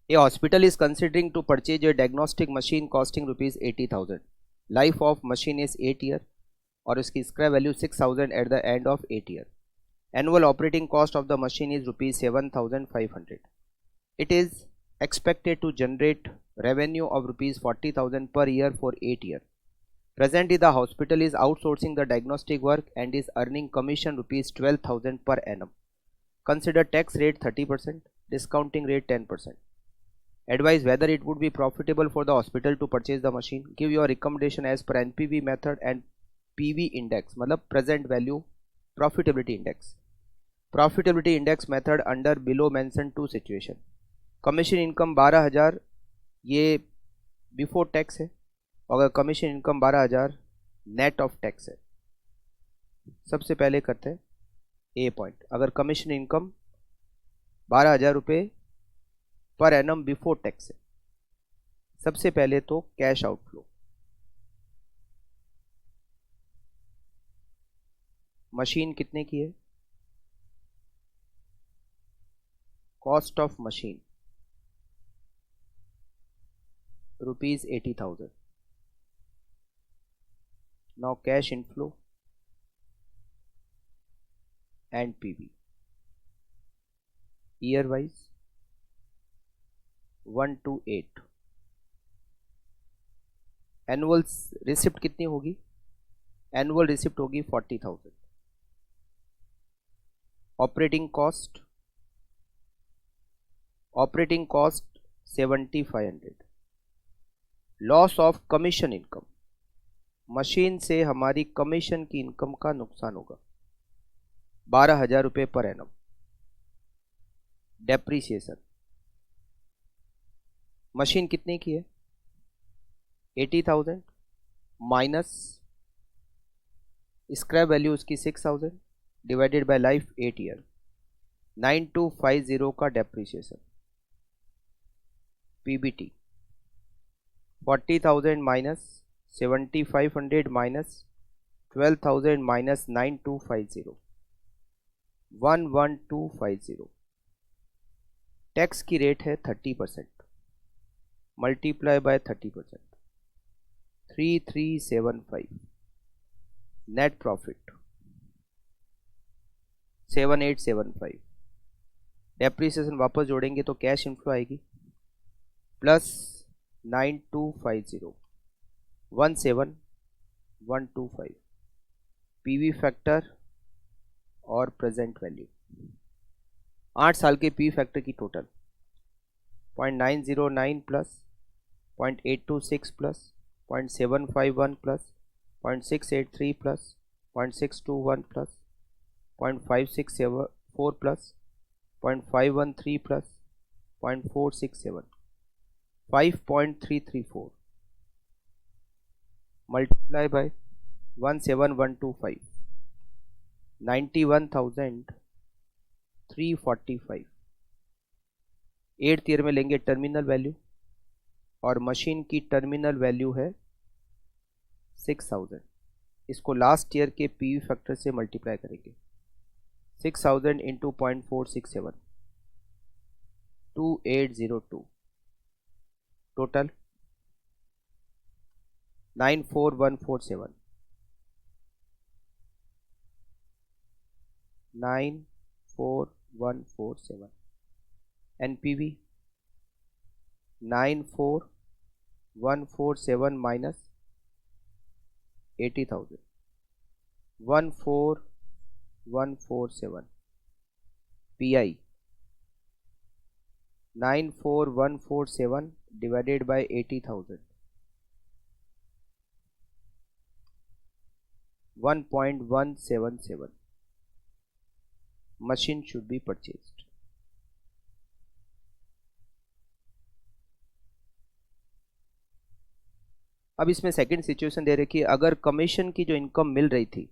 A hospital is considering to purchase a diagnostic machine costing rupees 80,000. Life of machine is 8 year और उसकी scrap value 6,000 at the end of 8 year. Annual operating cost of the machine is rupees 7,500. It is expected to generate revenue of rupees 40,000 per year for 8 years. Presently, the hospital is outsourcing the diagnostic work and is earning commission rupees 12,000 per annum. Consider tax rate 30%, discounting rate 10%. Advise whether it would be profitable for the hospital to purchase the machine. Give your recommendation as per NPV method and PV index, मतलब present value profitability index. Profitability index method under below mentioned two situation. Commission income 12,000 ये before tax है, अगर commission income 12,000 net of tax है. सबसे पहले करते हैं ए point. अगर कमीशन इनकम 12,000 रुपये पर एनम बिफोर टैक्स है, सबसे पहले तो कैश आउटफ्लो. मशीन कितने की है? Cost of machine rupees 80,000. Now cash inflow and PV year wise 1 to 8. Annual receipt कितनी होगी? एनुअल रिसिप्ट होगी 40,000. Operating cost 7,500. Loss of commission income, machine से हमारी कमीशन की इनकम का नुकसान होगा 12,000 रुपये पर एनम. डेप्रीसिएशन, मशीन कितने की है? 80,000 माइनस स्क्रैप वैल्यू उसकी 6,000 डिवाइडेड बाय लाइफ 8 ईयर, 9250 का depreciation. PBT 40,000 minus 7,500 minus 12,000 minus 9250, 11250. Tax की रेट है 30%, multiply by 30%, 3375. Net profit 7875. Depreciation वापस जोड़ेंगे तो कैश इनफ्लो आएगी प्लस 9250, 17125. पीवी फैक्टर और प्रेजेंट वैल्यू 8 साल के पी फैक्टर की total 0.909 plus 0.826 plus 0.751 plus 0.683 plus 0.621 plus 0.564 plus 0.513 plus 0.467, 5.334 multiply by 17125, 91,345. 8th year में लेंगे टर्मिनल वैल्यू और मशीन की टर्मिनल वैल्यू है 6,000. इसको लास्ट ईयर के पीवी फैक्टर से मल्टीप्लाई करेंगे. 6,000 into 0.467, 2802. Total 94,147, 94,147. NPV 94,147 minus 80,000, 14,147. PI 94,147 divided by 80,000, 1.177. Machine should be purchased. अब इसमें सेकंड सिचुएशन दे रखी है, अगर कमीशन की जो इनकम मिल रही थी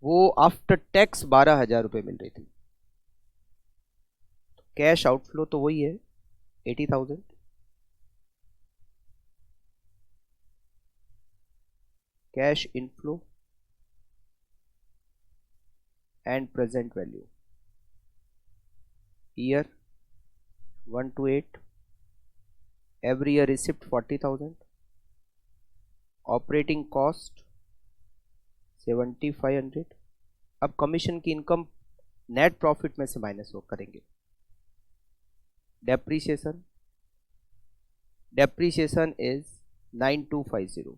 वो आफ्टर टैक्स 12,000 रुपये मिल रही थी. कैश आउटफ्लो तो वही है 80,000. Cash inflow and present value year 1 to 8. Every year receipt 40,000. Operating cost 7,500. अब कमीशन की इनकम नेट प्रॉफिट में से माइनस वो करेंगे. Depreciation is 9250.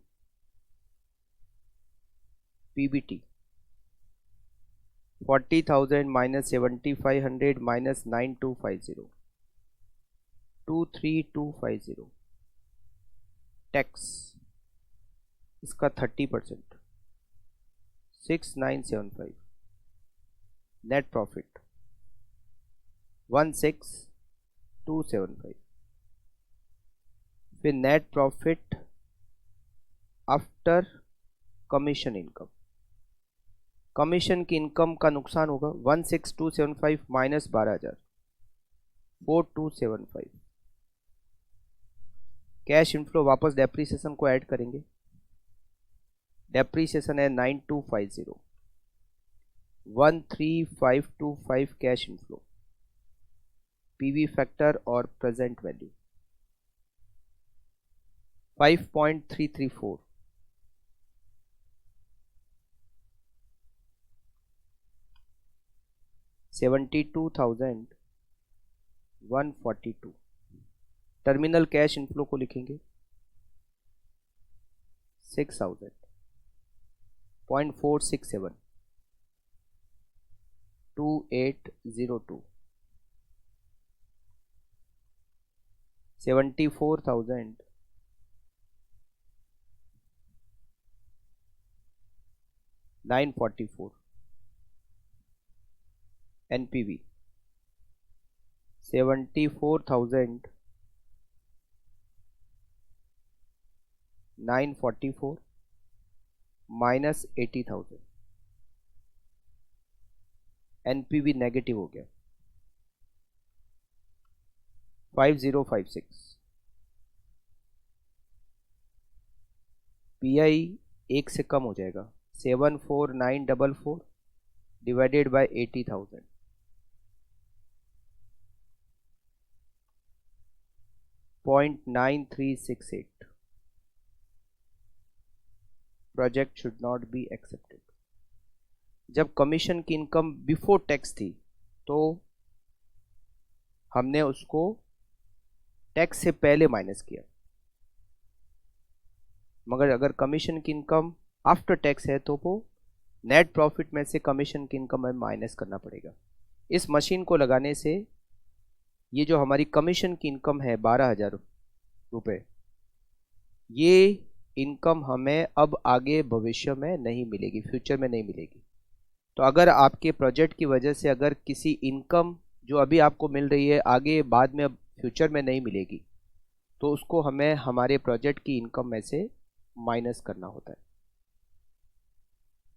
PBT 40,000 minus 7,500 minus 9250, 23,250. Tax इसका 30%, 6,975. Net profit 16,275. फिर net profit after commission income. Commission की income का नुकसान होगा 16,275 माइनस 12,000, 4,275. कैश इनफ्लो वापस डेप्रीसिएशन को ऐड करेंगे. डेप्रीसिएशन है 9,250, 13,525 कैश इनफ्लो. पीवी फैक्टर और present value 5.334. $72,142. Terminal cash inflow को लिखेंगे 6,000. 0.467, 2802. 74,944. NPV 74,944 minus 80,000. NPV नेगेटिव हो गया 5056. PI 1 से कम हो जाएगा 74944 divided by 80,000. 0.9368. Project should not be accepted. जब कमीशन की इनकम बिफोर टैक्स थी तो हमने उसको टैक्स से पहले माइनस किया, मगर अगर कमीशन की इनकम आफ्टर टैक्स है तो वो नेट प्रॉफिट में से कमीशन की इनकम में माइनस करना पड़ेगा. इस मशीन को लगाने से ये जो हमारी कमीशन की इनकम है 12,000 रुपये, ये इनकम हमें अब आगे भविष्य में नहीं मिलेगी, फ्यूचर में नहीं मिलेगी. तो अगर आपके प्रोजेक्ट की वजह से अगर किसी इनकम जो अभी आपको मिल रही है आगे बाद में फ्यूचर में नहीं मिलेगी, तो उसको हमें हमारे प्रोजेक्ट की इनकम में से माइनस करना होता है.